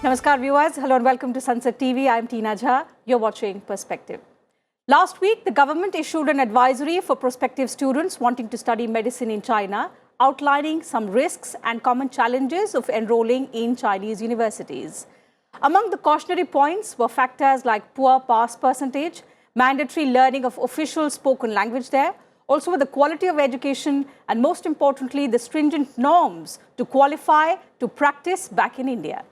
Namaskar viewers, hello and welcome to Sansad TV. I am Tina Jha. You're watching Perspective. Last week, the government issued an advisory for prospective students wanting to study medicine in China, outlining some risks and common challenges of enrolling in Chinese universities. Among the cautionary points were factors like poor pass percentage, mandatory learning of official spoken language there, also the quality of education, and most importantly, the stringent norms to qualify to practice back in India.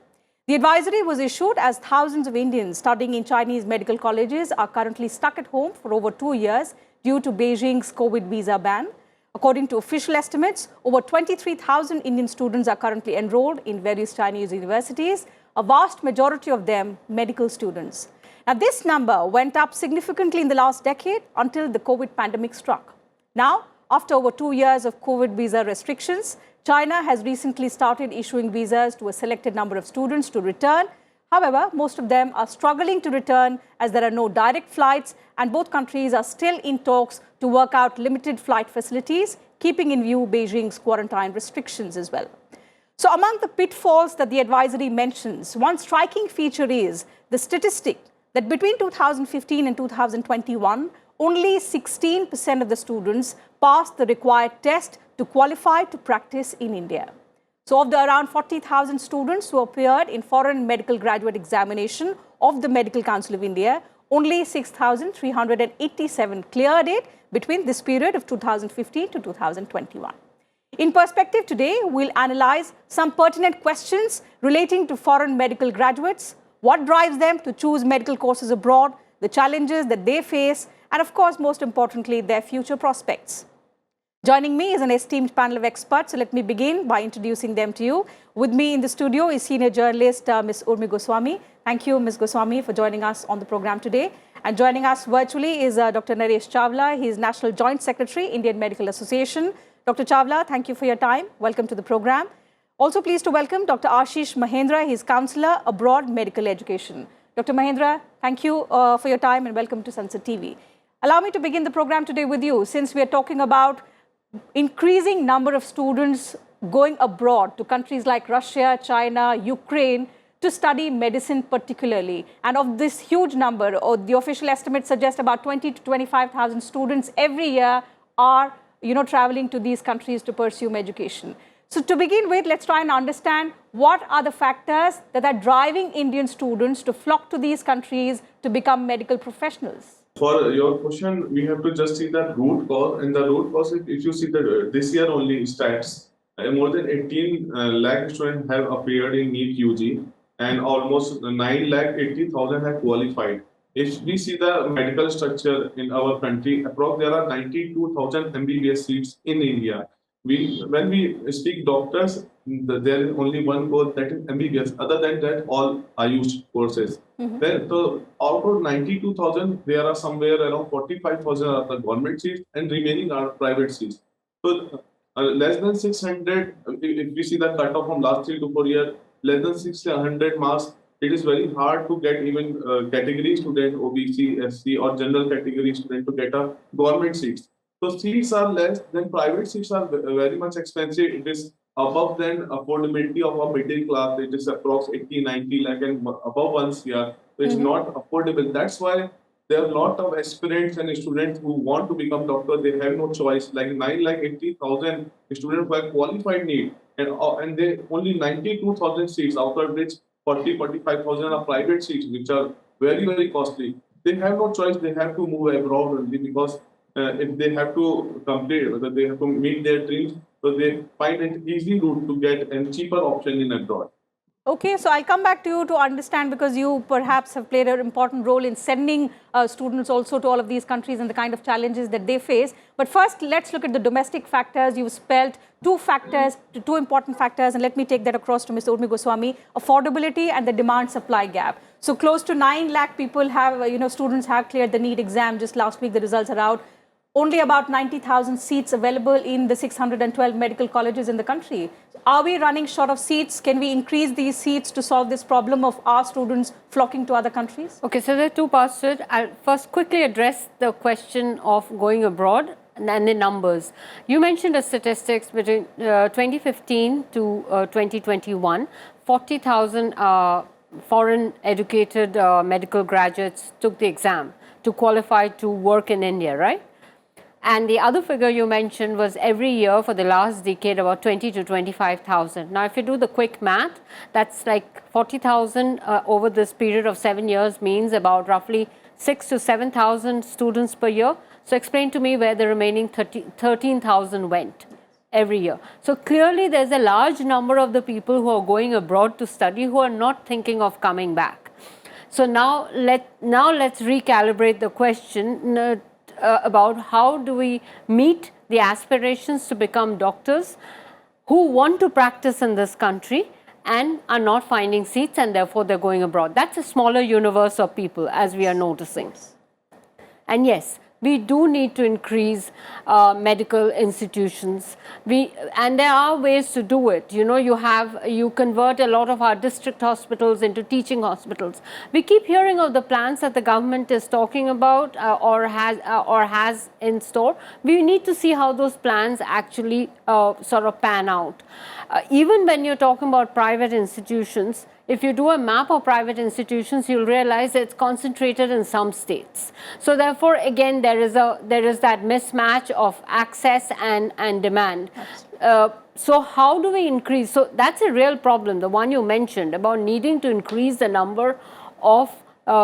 The advisory was issued as thousands of Indians studying in Chinese medical colleges are currently stuck at home for over 2 years due to Beijing's COVID visa ban. According to official estimates, over 23,000 Indian students are currently enrolled in various Chinese universities, a vast majority of them medical students. Now, this number went up significantly in the last decade until the COVID pandemic struck. Now, after over 2 years of COVID visa restrictions, China has recently started issuing visas to a selected number of students to return. However, most of them are struggling to return as there are no direct flights, and both countries are still in talks to work out limited flight facilities, keeping in view Beijing's quarantine restrictions as well. So among the pitfalls that the advisory mentions, one striking feature is the statistic that between 2015 and 2021, only 16% of the students passed the required test to qualify to practice in India. So of the around 40,000 students who appeared in foreign medical graduate examination of the Medical Council of India, only 6,387 cleared it between this period of 2015 to 2021. In Perspective today, we'll analyze some pertinent questions relating to foreign medical graduates, what drives them to choose medical courses abroad, the challenges that they face, and of course, most importantly, their future prospects. Joining me is an esteemed panel of experts, so let me begin by introducing them to you. With me in the studio is senior journalist Ms. Urmi Goswami. Thank you, Ms. Goswami, for joining us on the program today. And joining us virtually is Dr. Naresh Chawla. He is National Joint Secretary, Indian Medical Association. Dr. Chawla, thank you for your time. Welcome to the program. Also pleased to welcome Dr. Ashish Mahendra. He is Counsellor Abroad Medical Education. Dr. Mahendra, thank you for your time and welcome to Sansad TV. Allow me to begin the program today with you, since we are talking about increasing number of students going abroad to countries like Russia, China, Ukraine to study medicine particularly. And of this huge number, or the official estimates suggest about 20 to 25,000 students every year are traveling to these countries to pursue education. So to begin with, let's try and understand what are the factors that are driving Indian students to flock to these countries to become medical professionals. For your question, we have to just see the root cause, and the root cause, if you see this year only stats, more than 18 lakh students have appeared in NEET UG, and almost 9,80,000 have qualified. If we see the medical structure in our country, approximately there are 92,000 MBBS seats in India. When we speak doctors, there is only one course, that is MBBS. Other than that, all Ayush courses. So out of 92,000, there are somewhere around 45,000 are the government seats, and remaining are private seats. So less than 600, if we see the cutoff from last 3 to 4 years, less than 600 marks, it is very hard to get even category student, OBC, SC, or general category student to get a government seats. So seats are less, then private seats are very much expensive. It is above than affordability of a middle class. It is approximately 80, 90 lakh and above 1 CR. So it's not affordable. That's why there are a lot of aspirants and students who want to become doctors. They have no choice. Like 9,80,000 students who have qualified NEET, and they only 92,000 seats, out of which 45,000 are private seats, which are very, very costly. They have no choice. They have to move abroad only, because if they have to complete, whether they have to meet their dreams, so they find an easy route to get a cheaper option in abroad. Okay, so I'll come back to you to understand, because you perhaps have played an important role in sending students also to all of these countries and the kind of challenges that they face. But first, let's look at the domestic factors. You've spelled two important factors, and let me take that across to Ms. Urmi Goswami: affordability and the demand-supply gap. So close to 9 lakh people have, students have cleared the NEET exam. Just last week, the results are out. Only about 90,000 seats available in the 612 medical colleges in the country. Are we running short of seats? Can we increase these seats to solve this problem of our students flocking to other countries? Okay, so there are two parts to it. I'll first quickly address the question of going abroad and the numbers. You mentioned the statistics between 2015 to 2021, 40,000 foreign educated medical graduates took the exam to qualify to work in India, right? And the other figure you mentioned was every year for the last decade about 20 to 25,000. Now, if you do the quick math, that's like 40,000 over this period of 7 years means about roughly 6 to 7,000 students per year. So explain to me where the remaining 13,000 went every year. So clearly there's a large number of the people who are going abroad to study who are not thinking of coming back. So now let's recalibrate the question about how do we meet the aspirations to become doctors who want to practice in this country and are not finding seats and therefore they're going abroad. That's a smaller universe of people, as we are noticing. And yes, we do need to increase medical institutions. And there are ways to do it. You know, you convert a lot of our district hospitals into teaching hospitals. We keep hearing of the plans that the government is talking about or has in store. We need to see how those plans actually sort of pan out. Even when you're talking about private institutions, if you do a map of private institutions, you'll realize it's concentrated in some states. So therefore, again, there is that mismatch of access and demand. So how do we increase? So that's a real problem, the one you mentioned about needing to increase the number of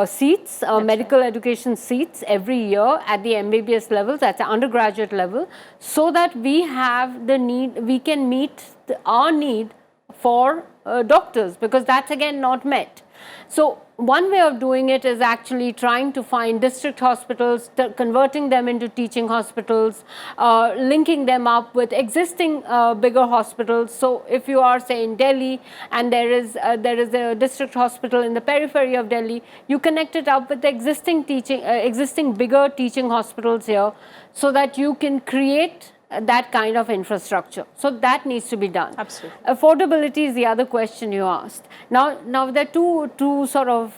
seats, medical education seats every year at the MBBS levels, at the undergraduate level, so that we have the need, we can meet our need for doctors, because that's again not met. So one way of doing it is actually trying to find district hospitals, converting them into teaching hospitals, linking them up with existing bigger hospitals. So if you are, say, in Delhi and there is a district hospital in the periphery of Delhi, you connect it up with the existing bigger teaching hospitals here, so that you can create that kind of infrastructure. So that needs to be done. Absolutely. Affordability is the other question you asked. Now there are two sort of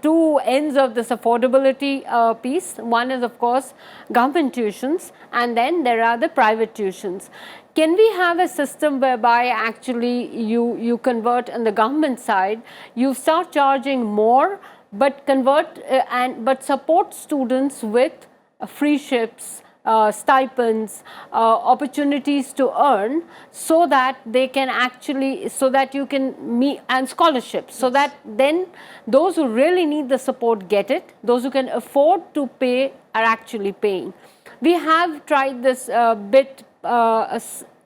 two ends of this affordability piece. One is, of course, government tuitions, and then there are the private tuitions. Can we have a system whereby actually you convert on the government side, you start charging more, but but support students with free ships, stipends, opportunities to earn, so that they can actually, so that you can meet, and scholarships, so that then those who really need the support get it, those who can afford to pay are actually paying. We have tried this bit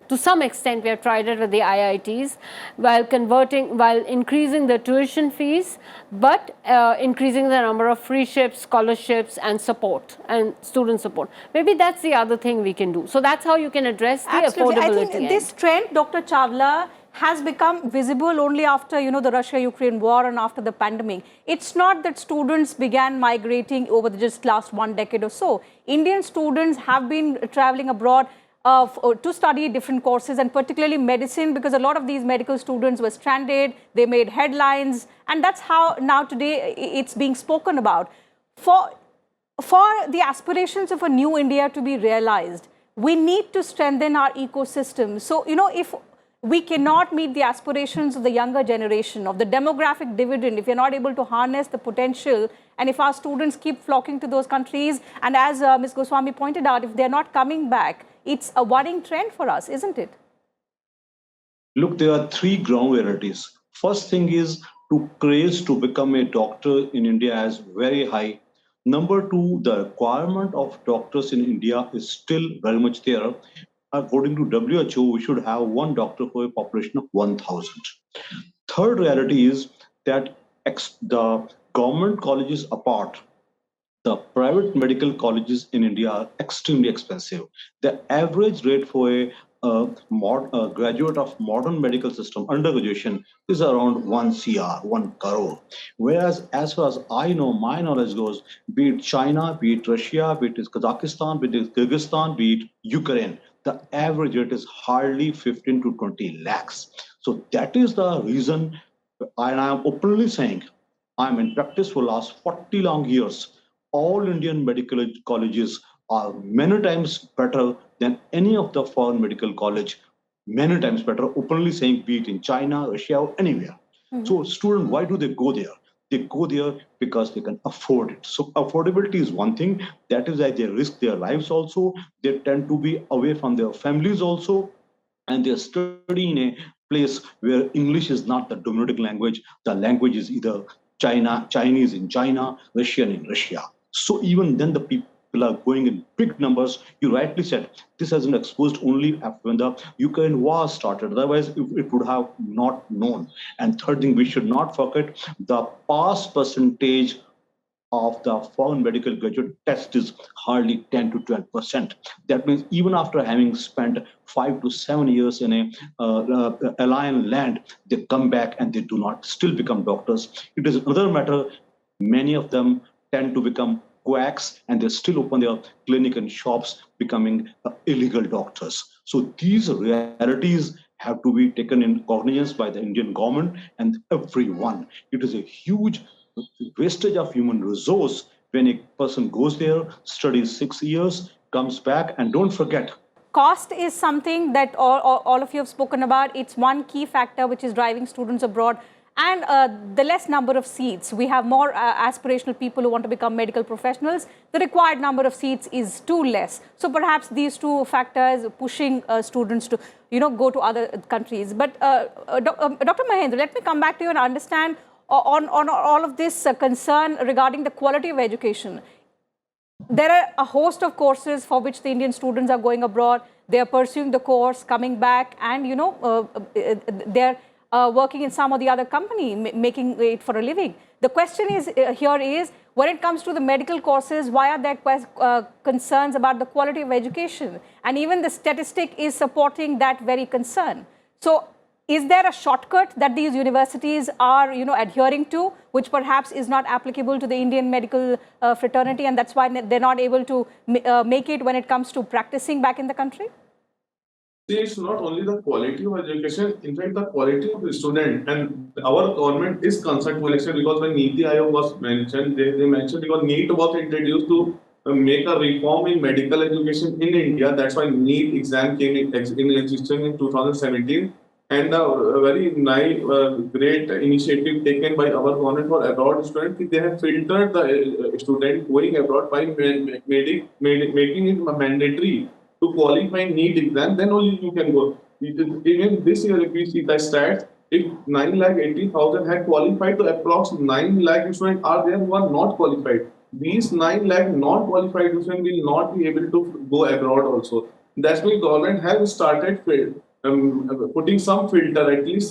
to some extent. We have tried it with the IITs while increasing the tuition fees, but increasing the number of free ships, scholarships, and support, and student support. Maybe that's the other thing we can do. So that's how you can address the Absolutely. affordability. I think this trend, Dr. Chawla, has become visible only after, you know, the Russia-Ukraine war and after the pandemic. It's not that students began migrating over the just last 1 decade or so. Indian students have been traveling abroad to study different courses, and particularly medicine, because a lot of these medical students were stranded, they made headlines, and that's how now today it's being spoken about. For the aspirations of a new India to be realized, we need to strengthen our ecosystem. So, you know, if we cannot meet the aspirations of the younger generation, of the demographic dividend, if you're not able to harness the potential, and if our students keep flocking to those countries, and as Ms. Goswami pointed out, if they're not coming back, it's a worrying trend for us, isn't it? Look, there are three ground realities. First thing is, to craze to become a doctor in India is very high. Number two, the requirement of doctors in India is still very much there. According to WHO, we should have one doctor for a population of 1,000. Third reality is that the government colleges apart, the private medical colleges in India are extremely expensive. The average rate for a graduate of modern medical system undergraduation is around 1 CR, 1 crore. Whereas, as far as I know, my knowledge goes, be it China, be it Russia, be it Kazakhstan, be it Kyrgyzstan, be it Ukraine, the average rate is hardly 15 to 20 lakhs. So that is the reason, and I am openly saying, I'm in practice for last 40 long years. All Indian medical colleges are many times better than any of the foreign medical college, many times better, openly saying, be it in China, Russia, or anywhere. So students, why do they go there? They go there because they can afford it. So affordability is one thing. That is why they risk their lives also. They tend to be away from their families also. And they study in a place where English is not the dominant language. The language is either Chinese in China, Russian in Russia. So even then the people are going in big numbers. You rightly said this has been exposed only after when the Ukraine war started. Otherwise, it would have not known. And third thing, we should not forget the pass percentage of the foreign medical graduate test is hardly 10 to 12%. That means even after having spent 5 to 7 years in a alien land, they come back and they do not still become doctors. It is another matter. Many of them tend to become quacks and they still open their clinic and shops, becoming illegal doctors. So these realities have to be taken in cognizance by the Indian government and everyone. It is a huge wastage of human resource when a person goes there, studies 6 years, comes back, and don't forget. Cost is something that all of you have spoken about. It's one key factor which is driving students abroad. And the less number of seats. We have more aspirational people who want to become medical professionals. The required number of seats is too less. So perhaps these two factors pushing students to, go to other countries. But Dr. Mahendra, let me come back to you and understand on all of this concern regarding the quality of education. There are a host of courses for which the Indian students are going abroad. They are pursuing the course, coming back, and they're working in some or the other company, making it for a living. The question is here is, when it comes to the medical courses, why are there concerns about the quality of education? And even the statistic is supporting that very concern. So is there a shortcut that these universities are adhering to, which perhaps is not applicable to the Indian medical fraternity, and that's why they're not able to make it when it comes to practicing back in the country? See, it's not only the quality of education, in fact, the quality of the student. And our government is concerned to election because when Niti Aayog was mentioned, they mentioned because NEET was introduced to make a reform in medical education in India. That's why NEET exam came in existence in 2017. And a very nice, great initiative taken by our government for abroad students. They have filtered the student going abroad by making it mandatory to qualify NEET exam, then only you can go. Even this year, if we see the stats, if 9,80,000 had qualified, to approx 9 lakh students are there who are not qualified. These 9 lakh non-qualified students will not be able to go abroad also. That's why government has started putting some filter, at least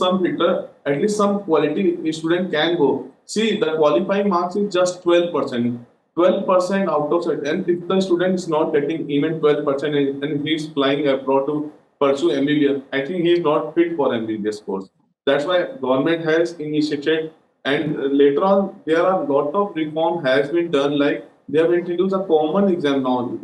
some quality student can go. See, the qualifying marks is just 12%. 12% out of it, and if the student is not getting even 12% and he is flying abroad to pursue MBBS, I think he is not fit for MBBS course. That's why government has initiated, and later on there are a lot of reform has been done. Like they have introduced a common exam now.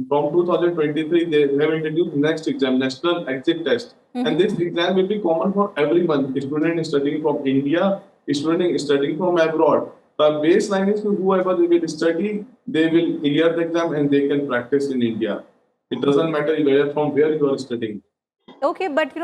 From 2023, they have introduced next exam, national exit test, and this exam will be common for everyone. Student is studying from India, student is studying from abroad. The baseline is whoever they will study, they will clear the exam and they can practice in India. It doesn't matter from where you are studying. Okay, but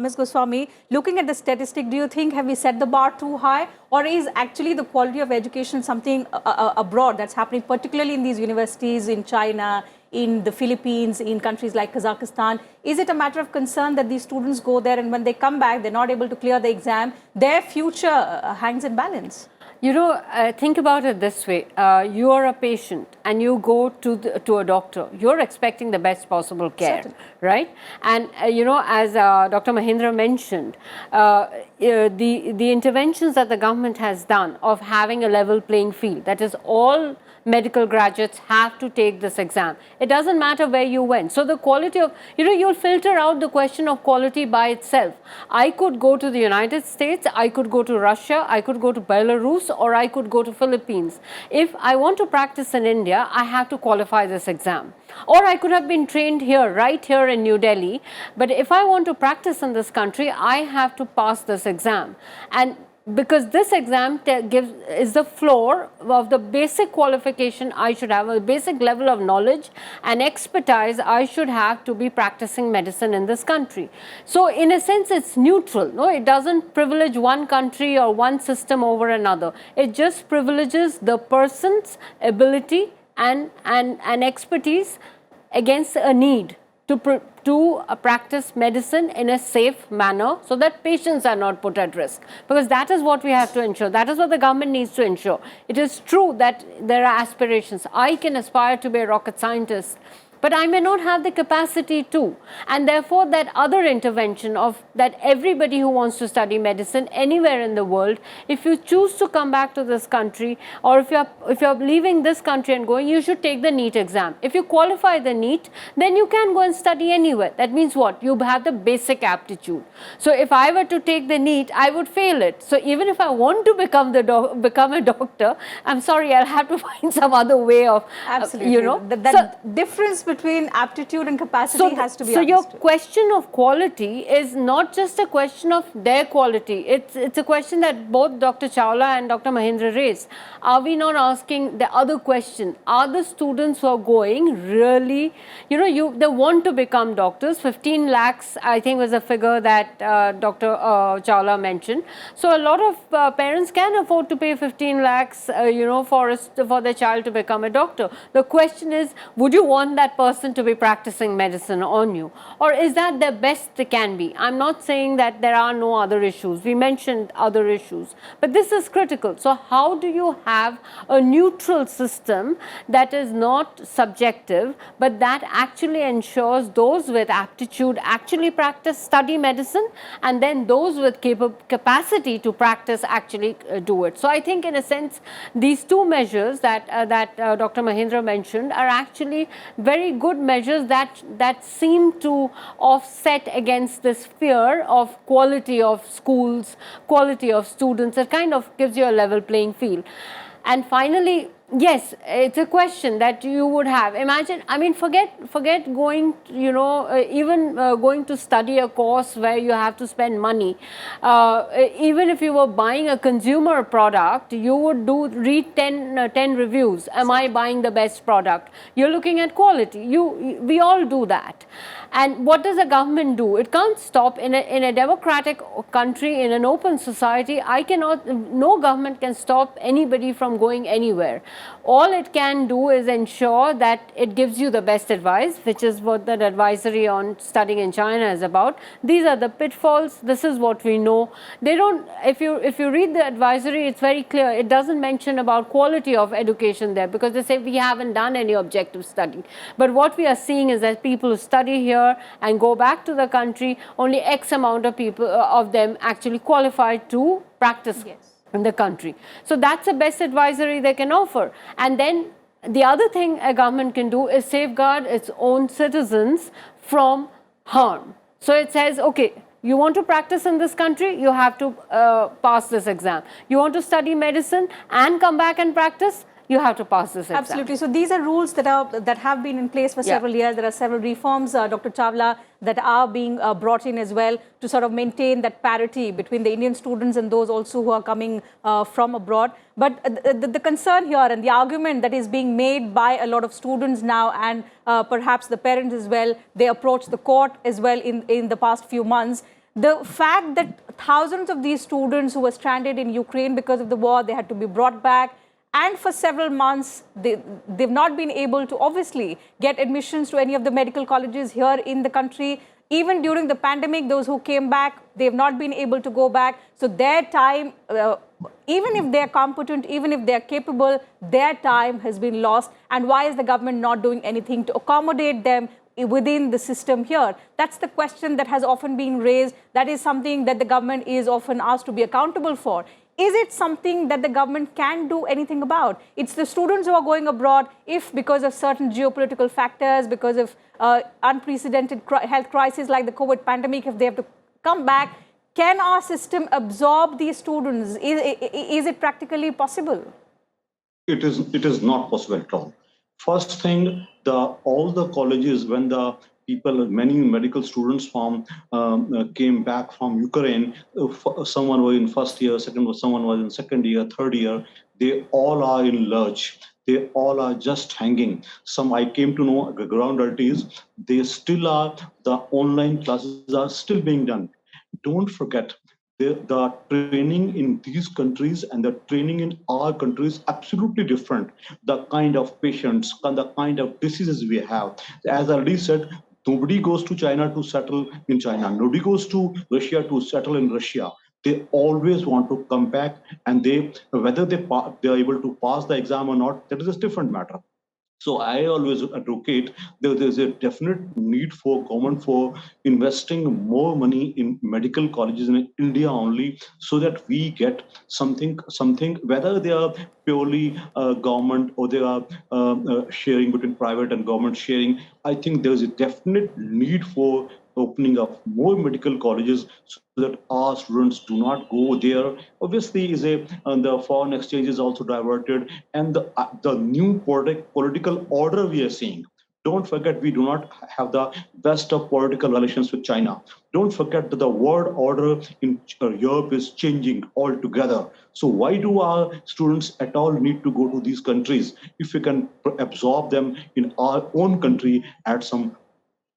Ms. Goswami, looking at the statistic, do you think have we set the bar too high, or is actually the quality of education something abroad that's happening, particularly in these universities in China, in the Philippines, in countries like Kazakhstan? Is it a matter of concern that these students go there and when they come back, they're not able to clear the exam, their future hangs in balance? Think about it this way. You are a patient and you go to a doctor. You're expecting the best possible care, certainly, right? And, as Dr. Mahendra mentioned, the interventions that the government has done of having a level playing field, that is all medical graduates have to take this exam. It doesn't matter where you went. So the quality of, you'll filter out the question of quality by itself. I could go to the United States, I could go to Russia, I could go to Belarus, or I could go to Philippines. If I want to practice in India, I have to qualify this exam. Or I could have been trained here, right here in New Delhi. But if I want to practice in this country, I have to pass this exam. And because this exam is the floor of the basic qualification I should have, a basic level of knowledge and expertise I should have to be practicing medicine in this country. So in a sense, it's neutral. No, it doesn't privilege one country or one system over another. It just privileges the person's ability and expertise against a need to practice medicine in a safe manner so that patients are not put at risk, because that is what we have to ensure. That is what the government needs to ensure. It is true that there are aspirations. I can aspire to be a rocket scientist, but I may not have the capacity to, and therefore that other intervention of that everybody who wants to study medicine anywhere in the world, if you choose to come back to this country, or if you're leaving this country and going, you should take the NEET exam. If you qualify the NEET, then you can go and study anywhere. That means what? You have the basic aptitude. So if I were to take the NEET, I would fail it. So even if I want to become a doctor, I'm sorry, I'll have to find some other way of, absolutely, you know. That difference between aptitude and capacity has to be understood. Your question of quality is not just a question of their quality. It's a question that both Dr. Chawla and Dr. Mahindra raised. Are we not asking the other question? Are the students who are going really, you know, they want to become doctors? 15 lakhs, I think, was a figure that Dr. Chawla mentioned. So a lot of parents can afford to pay 15 lakhs, you know, for their child to become a doctor. The question is, would you want that person to be practicing medicine on you, or is that the best they can be? I'm not saying that there are no other issues. We mentioned other issues, but this is critical. So how do you have a neutral system that is not subjective, but that actually ensures those with aptitude actually study medicine, and then those with capacity to practice actually do it? So I think in a sense, these two measures that Dr. Mahindra mentioned are actually very good measures that seem to offset against this fear of quality of schools, quality of students. It kind of gives you a level playing field. And finally, yes, it's a question that you would have. Imagine, I mean, forget going, you know, even going to study a course where you have to spend money. Even if you were buying a consumer product, you would read 10 reviews. Am I buying the best product? You're looking at quality. We all do that. And what does the government do? It can't stop. In a democratic country, in an open society, no government can stop anybody from going anywhere. All it can do is ensure that it gives you the best advice, which is what that advisory on studying in China is about. These are the pitfalls. This is what we know. They don't, if you read the advisory, it's very clear. It doesn't mention about quality of education there, because they say we haven't done any objective study. But what we are seeing is that people who study here and go back to the country, only X amount of people of them actually qualify to practice in the country. So that's the best advisory they can offer. And then the other thing a government can do is safeguard its own citizens from harm. So it says, okay, you want to practice in this country, you have to pass this exam. You want to study medicine and come back and practice, you have to pass this exam. Absolutely. So these are rules that have been in place for several years. There are several reforms, Dr. Chawla, that are being brought in as well to sort of maintain that parity between the Indian students and those also who are coming from abroad. But the concern here and the argument that is being made by a lot of students now, and perhaps the parents as well, they approach the court as well in the past few months. The fact that thousands of these students who were stranded in Ukraine because of the war, they had to be brought back. And for several months, they've not been able to obviously get admissions to any of the medical colleges here in the country. Even during the pandemic, those who came back, they've not been able to go back. So their time, even if they're competent, even if they're capable, their time has been lost. And why is the government not doing anything to accommodate them within the system here? That's the question that has often been raised. That is something that the government is often asked to be accountable for. Is it something that the government can do anything about? It's the students who are going abroad, if because of certain geopolitical factors, because of unprecedented health crises like the COVID pandemic, if they have to come back, can our system absorb these students? Is it practically possible? It is not possible at all. First thing, all the colleges, when the many medical students came back from Ukraine. Someone was in first year, someone was in second year, third year. They all are in lurch. They all are just hanging. Some I came to know ground realities. They still are. The online classes are still being done. Don't forget the training in these countries and the training in our country is absolutely different. The kind of patients and the kind of diseases we have. As I already said, nobody goes to China to settle in China. Nobody goes to Russia to settle in Russia. They always want to come back, and whether they are able to pass the exam or not, that is a different matter. So I always advocate there's a definite need for government for investing more money in medical colleges in India only, so that we get something whether they are purely government or they are sharing between private and government sharing. I think there's a definite need for opening up more medical colleges so that our students do not go there. Obviously, the foreign exchange is also diverted, and the new political order we are seeing. Don't forget, we do not have the best of political relations with China. Don't forget that the world order in Europe is changing altogether. So why do our students at all need to go to these countries if we can absorb them in our own country at some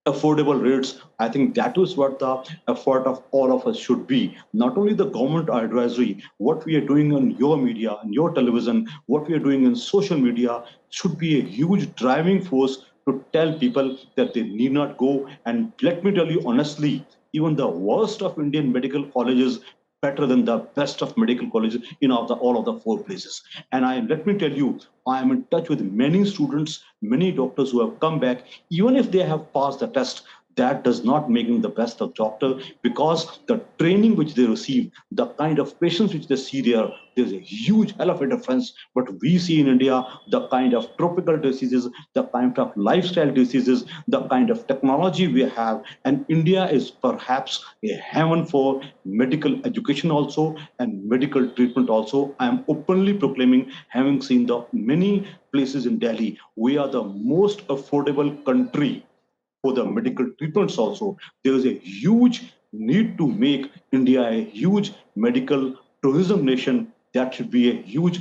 affordable rates? I think that is what the effort of all of us should be. Not only the government advisory, what we are doing on your media, on your television, what we are doing in social media should be a huge driving force to tell people that they need not go. And let me tell you honestly, even the worst of Indian medical colleges better than the best of medical colleges in all of the four places. And let me tell you, I am in touch with many students, many doctors who have come back. Even if they have passed the test, that does not make them the best of doctor, because the training which they receive, the kind of patients which they see there, there's a huge hell of a difference. But we see in India, the kind of tropical diseases, the kind of lifestyle diseases, the kind of technology we have, and India is perhaps a heaven for medical education also and medical treatment also. I am openly proclaiming, having seen the many places in Delhi, we are the most affordable country for the medical treatments also. There is a huge need to make India a huge medical tourism nation. That should be a huge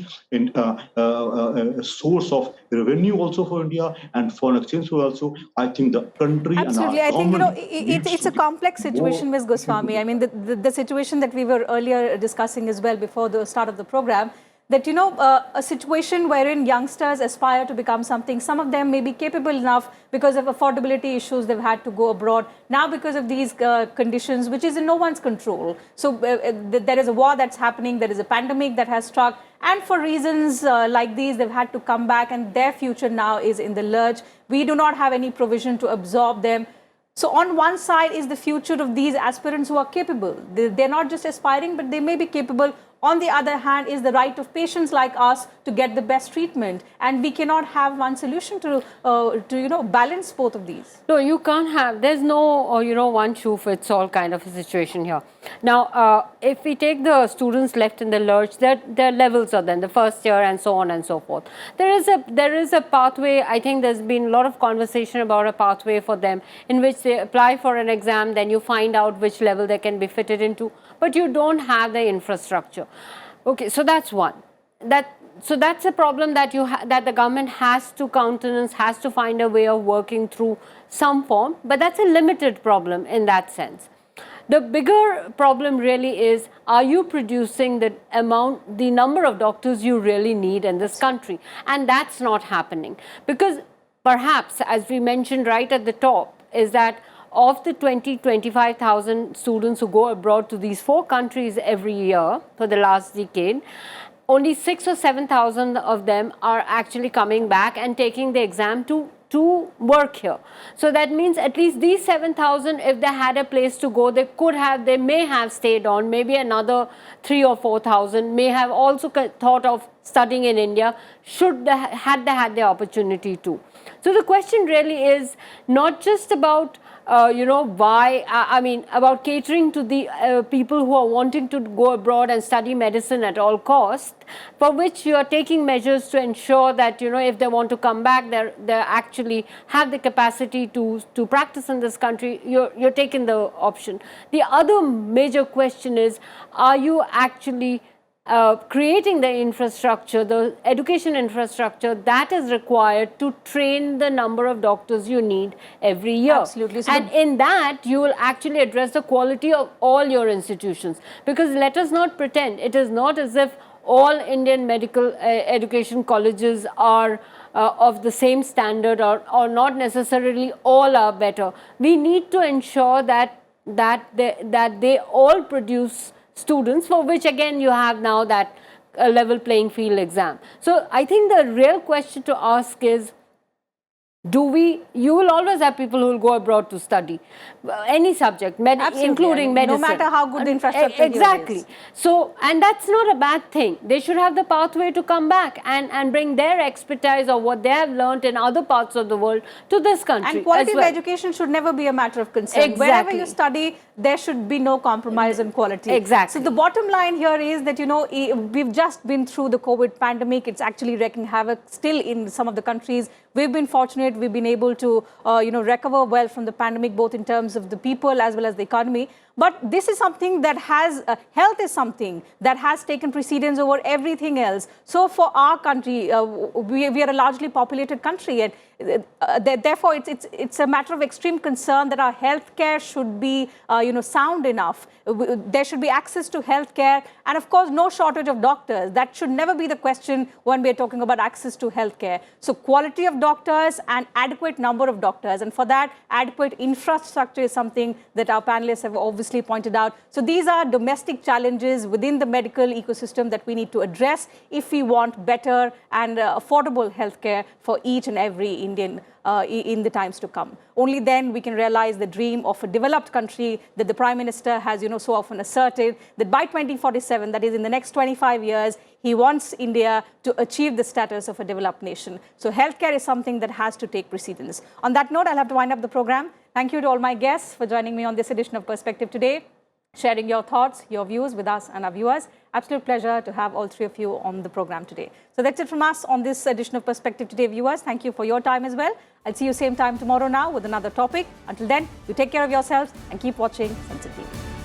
source of revenue also for India and foreign exchange also. I think the country Absolutely. and I our think, government it's a complex situation, Ms. Goswami. I mean, the situation that we were earlier discussing as well before the start of the program, that, a situation wherein youngsters aspire to become something. Some of them may be capable enough because of affordability issues, they've had to go abroad. Now, because of these conditions, which is in no one's control. So there is a war that's happening, there is a pandemic that has struck. And for reasons like these, they've had to come back, and their future now is in the lurch. We do not have any provision to absorb them. So on one side is the future of these aspirants who are capable. They're not just aspiring, but they may be capable. On the other hand is the right of patients like us to get the best treatment. And we cannot have one solution to balance both of these. No, you can't have, there's no, one shoe fits all kind of a situation here. Now, if we take the students left in the lurch, their levels are then the first year and so on and so forth. There is a pathway. I think there's been a lot of conversation about a pathway for them in which they apply for an exam, then you find out which level they can be fitted into, but you don't have the infrastructure. Okay, so that's one. So that's a problem that that the government has to countenance, has to find a way of working through some form, but that's a limited problem in that sense. The bigger problem really is, are you producing the number of doctors you really need in this country? And that's not happening, because perhaps, as we mentioned right at the top, is that of the 25,000 students who go abroad to these 4 countries every year for the last decade, only 6,000 or 7,000 of them are actually coming back and taking the exam to work here. So that means at least these 7,000, if they had a place to go, they may have stayed on. Maybe another 3,000 or 4,000 may have also thought of studying in India, had they had the opportunity to. So the question really is not just about why, I mean, about catering to the people who are wanting to go abroad and study medicine at all costs, for which you are taking measures to ensure that, if they want to come back, they actually have the capacity to practice in this country. You're taking the option. The other major question is, are you actually creating the infrastructure, the education infrastructure that is required to train the number of doctors you need every year. Absolutely. So and in that, you will actually address the quality of all your institutions. Because let us not pretend, it is not as if all Indian medical education colleges are of the same standard, or not necessarily all are better. We need to ensure that they all produce students, for which again you have now that level playing field exam. So I think the real question to ask is, you will always have people who will go abroad to study any subject, including medicine. No matter how good the infrastructure exactly. is. So, and that's not a bad thing. They should have the pathway to come back and bring their expertise or what they have learned in other parts of the world to this country. And quality as well. of education should never be a matter of concern. Exactly. Wherever you study, there should be no compromise on quality. Exactly. So the bottom line here is that, we've just been through the COVID pandemic. It's actually wreaking havoc still in some of the countries. We've been fortunate. We've been able to, recover well from the pandemic, both in terms of the people as well as the economy. But this is something that has, health is something that has taken precedence over everything else. So for our country, we are a largely populated country, and therefore it's a matter of extreme concern that our healthcare should be, sound enough. There should be access to healthcare, and of course, no shortage of doctors. That should never be the question when we are talking about access to healthcare. So quality of doctors and adequate number of doctors, and for that, adequate infrastructure is something that our panelists have obviously pointed out. So these are domestic challenges within the medical ecosystem that we need to address if we want better and affordable healthcare for each and every Indian in the times to come. Only then we can realize the dream of a developed country that the Prime Minister has, so often asserted, that by 2047, that is in the next 25 years, he wants India to achieve the status of a developed nation. So healthcare is something that has to take precedence. On that note, I'll have to wind up the program. Thank you to all my guests for joining me on this edition of Perspective today, sharing your thoughts, your views with us and our viewers. Absolute pleasure to have all three of you on the program today. So that's it from us on this edition of Perspective Today, viewers. Thank you for your time as well. I'll see you same time tomorrow now with another topic. Until then, you take care of yourselves and keep watching Sansad TV.